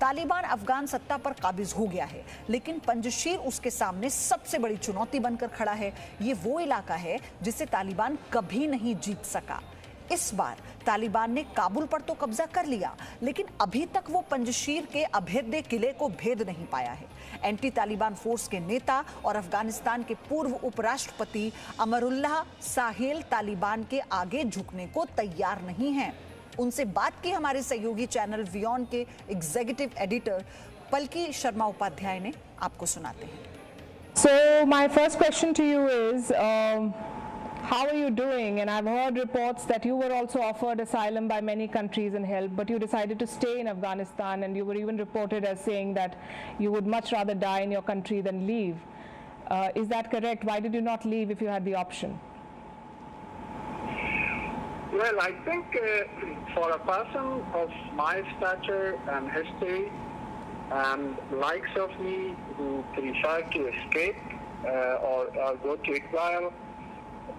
तालिबान अफगान सत्ता पर काबिज हो गया है, लेकिन पंजशीर उसके सामने सबसे बड़ी चुनौती बनकर खड़ा है। ये वो इलाका है जिसे तालिबान कभी नहीं जीत सका। इस बार तालिबान ने काबुल पर तो कब्जा कर लिया, लेकिन अभी तक वो पंजशीर के अभेद्य किले को भेद नहीं पाया है। एंटी तालिबान फोर्स के नेता और अफगानिस्तान के पूर्व उपराष्ट्रपति अमरुल्लाह साहेल तालिबान के आगे झुकने को तैयार नहीं हैं। उनसे बात की हमारे सहयोगी चैनल वियॉन के एग्जीक्यूटिव एडिटर पलकी शर्मा उपाध्याय ने, आपको सुनाते हैं। So my first question to you is, how are you doing? And I've heard reports that you were also offered asylum by many countries and help, but you decided to stay in Afghanistan, and you were even reported as saying that you would much rather die in your country than leave. Is that correct? Why did you not leave if you had the option? Well, I think for a person of my stature and history and likes of me who prefer to escape or go to exile,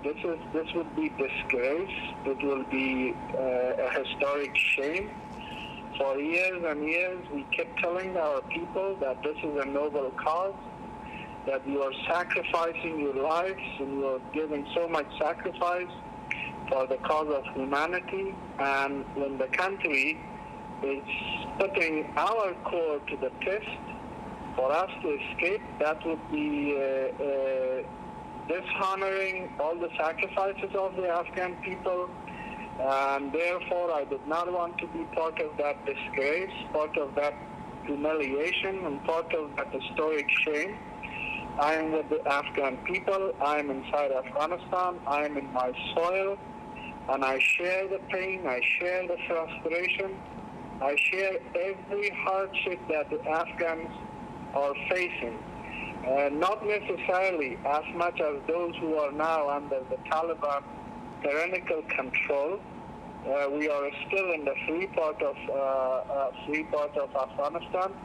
this would be disgrace. It will be a historic shame. For years and years, we kept telling our people that this is a noble cause, that you are sacrificing your lives and you are giving so much sacrifice for the cause of humanity. And when the country is putting our core to the test for us to escape, that would be dishonoring all the sacrifices of the Afghan people, and therefore I did not want to be part of that disgrace, part of that humiliation, and part of that historic shame. I am with the Afghan people, I am inside Afghanistan, I am in my soil, and I share the pain, I share the frustration, I share every hardship that the Afghans are facing. Not necessarily as much as those who are now under the Taliban tyrannical control. We are still in the free part of Afghanistan.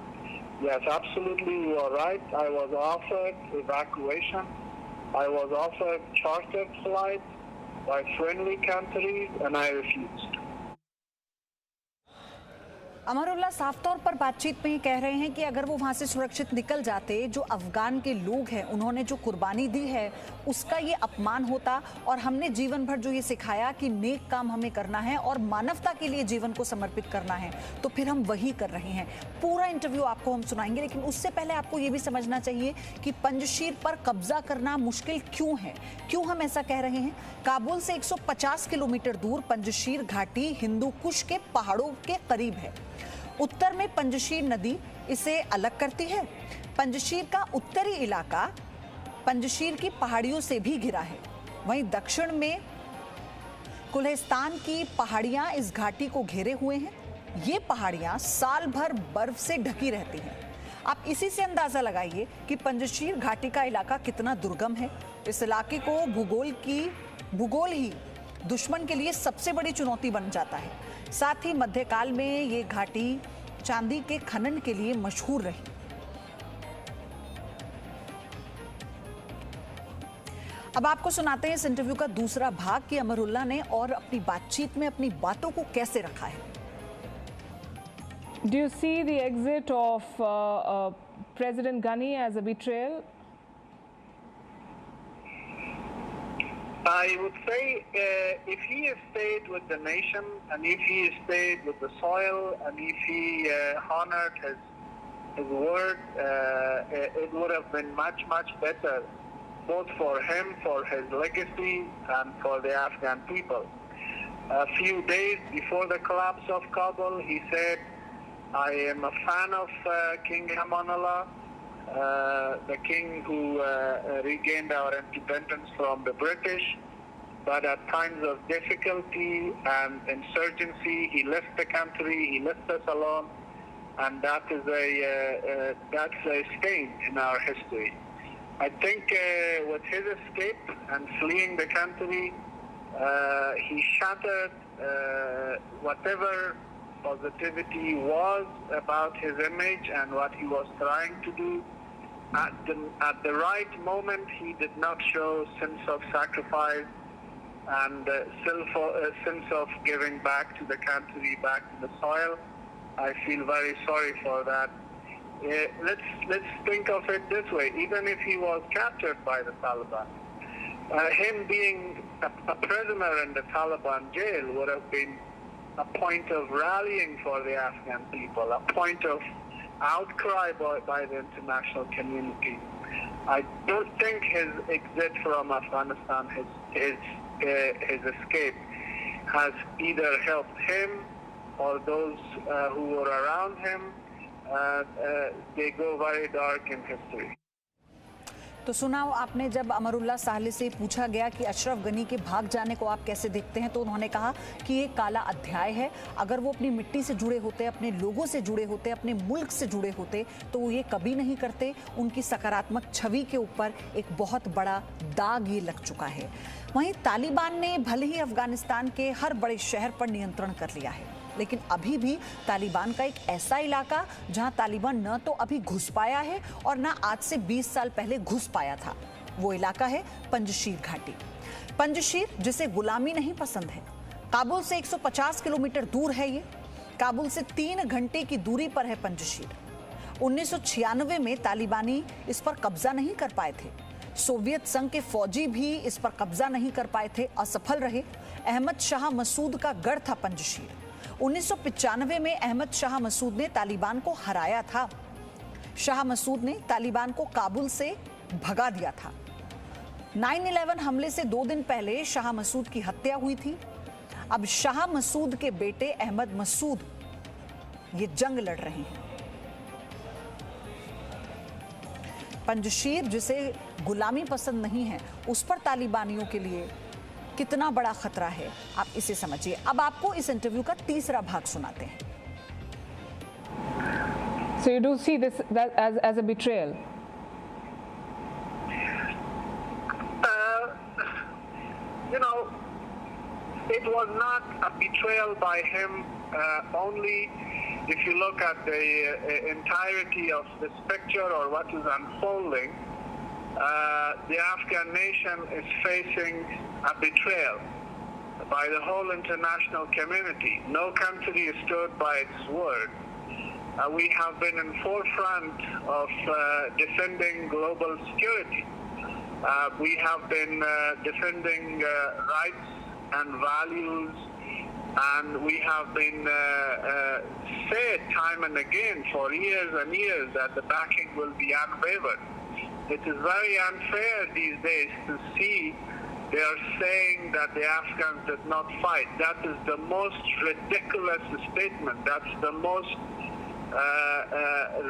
Yes, absolutely, you are right. I was offered evacuation. I was offered chartered flights by friendly countries, and I refused. Amrullah साफ तौर पर बातचीत में ये कह रहे हैं कि अगर वो वहाँ से सुरक्षित निकल जाते, जो अफगान के लोग हैं उन्होंने जो कुर्बानी दी है उसका ये अपमान होता, और हमने जीवन भर जो ये सिखाया कि नेक काम हमें करना है और मानवता के लिए जीवन को समर्पित करना है, तो फिर हम वही कर रहे हैं। पूरा इंटरव्यू आपको हम सुनाएंगे, लेकिन उससे पहले आपको ये भी समझना चाहिए कि पंजशीर पर कब्जा करना मुश्किल क्यों है, क्यों हम ऐसा कह रहे हैं। काबुल से 150 किलोमीटर दूर पंजशीर घाटी हिंदू कुश के पहाड़ों के करीब है। उत्तर में पंजशीर नदी इसे अलग करती है। पंजशीर का उत्तरी इलाका पंजशीर की पहाड़ियों से भी घिरा है। वहीं दक्षिण में कुल्हिस्तान की पहाड़ियां इस घाटी को घेरे हुए हैं। ये पहाड़ियां साल भर बर्फ से ढकी रहती हैं। आप इसी से अंदाजा लगाइए कि पंजशीर घाटी का इलाका कितना दुर्गम है। इस इलाके को भूगोल ही दुश्मन के लिए सबसे बड़ी चुनौती बन जाता है। साथ ही मध्यकाल में ये घाटी चांदी के खनन के लिए मशहूर रही। अब आपको सुनाते हैं इस इंटरव्यू का दूसरा भाग कि अमरुल्लाह ने और अपनी बातचीत में अपनी बातों को कैसे रखा है। Do you see the exit of President Ghani as a betrayal? I would say if he stayed with the nation and if he stayed with the soil and if he honored his word, it would have been much, much better, both for him, for his legacy, and for the Afghan people. A few days before the collapse of Kabul, he said, I am a fan of King Amanullah, the king who regained our independence from the British, but at times of difficulty and insurgency, he left the country, he left us alone, and that's a stain in our history. I think with his escape and fleeing the country, he shattered whatever positivity was about his image and what he was trying to do. At the right moment, he did not show sense of sacrifice and sense of giving back to the country, back to the soil. I feel very sorry for that. Let's think of it this way. Even if he was captured by the Taliban, him being a prisoner in the Taliban jail would have been a point of rallying for the Afghan people, a point of outcry by the international community. I don't think his exit from Afghanistan, his escape, has either helped him or those who were around him. They go very dark in history. तो सुना आपने जब अमरुल्लाह साहले से पूछा गया कि अशरफ गनी के भाग जाने को आप कैसे देखते हैं, तो उन्होंने कहा कि ये काला अध्याय है। अगर वो अपनी मिट्टी से जुड़े होते, अपने लोगों से जुड़े होते, अपने मुल्क से जुड़े होते तो वो ये कभी नहीं करते। उनकी सकारात्मक छवि के ऊपर एक बहुत बड़ा दाग ये लग चुका है। वहीं तालिबान ने भले ही अफगानिस्तान के हर बड़े शहर पर नियंत्रण कर लिया है, लेकिन अभी भी तालिबान का एक ऐसा इलाका जहां तालिबान न तो अभी घुस पाया है और न आज से 20 साल पहले घुस पाया था, वो इलाका है पंजशीर घाटी। पंजशीर जिसे गुलामी नहीं पसंद है, काबुल से 150 किलोमीटर दूर है। ये काबुल से 3 घंटे की दूरी पर है पंजशीर। 1996 में तालिबानी इस पर कब्जा नहीं कर पाए थे। सोवियत संघ के फौजी भी इस पर कब्जा नहीं कर पाए थे, असफल रहे। अहमद शाह मसूद का गढ़ था पंजशीर। 1995 में अहमद शाह मसूद ने तालिबान को हराया था। शाह मसूद ने तालिबान को काबुल से भगा दिया था। 9/11 हमले से 2 दिन पहले शाह मसूद की हत्या हुई थी। अब शाह मसूद के बेटे अहमद मसूद ये जंग लड़ रहे हैं। पंजशीर जिसे गुलामी पसंद नहीं है, उस पर तालिबानियों के लिए कितना बड़ा खतरा है, आप इसे समझिए। अब आपको इस इंटरव्यू का तीसरा भाग सुनाते हैं। So you do see this as a betrayal? You know, it was not a betrayal by him only. If you look at the entirety of this picture or what is unfolding, the Afghan nation is facing a betrayal by the whole international community. No country stood by its word. We have been in forefront of defending global security. We have been defending rights and values, and we have been said time and again for years and years that the backing will be unwavered. It is very unfair these days to see they are saying that the Afghans did not fight. That is the most ridiculous statement. That's the most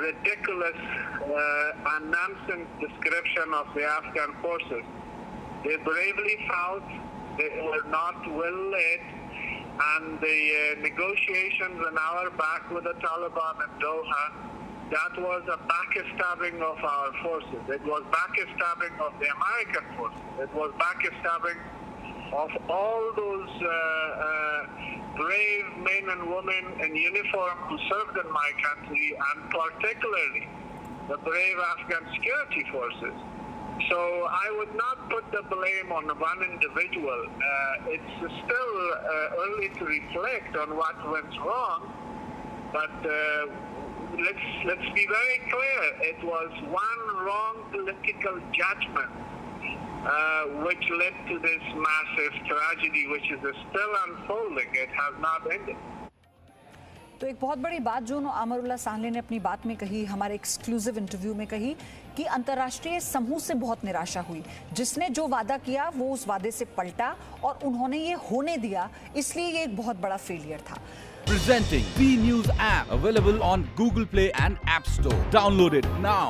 ridiculous and nonsense description of the Afghan forces. They bravely fought. They were not well led. And the negotiations an hour back with the Taliban in Doha, that was a backstabbing of our forces. It was backstabbing of the American forces. It was backstabbing of all those brave men and women in uniform who served in my country, and particularly the brave Afghan security forces. So I would not put the blame on one individual. It's still early to reflect on what went wrong, but let's be very clear. It was one wrong political judgment which led to this massive tragedy, which is still unfolding. It has not ended. तो एक बहुत बड़ी बात जो अमरुल्लाह साहले ने अपनी बात में कही, हमारे एक्सक्लूसिव इंटरव्यू में कही, कि अंतर्राष्ट्रीय समूह से बहुत निराशा हुई। जिसने जो वादा किया वो उस वादे से पलटा और उन्होंने ये होने दिया, इसलिए ये एक बहुत बड़ा फेलियर था। Presenting B News app, available on Google Play and App Store. Download it now.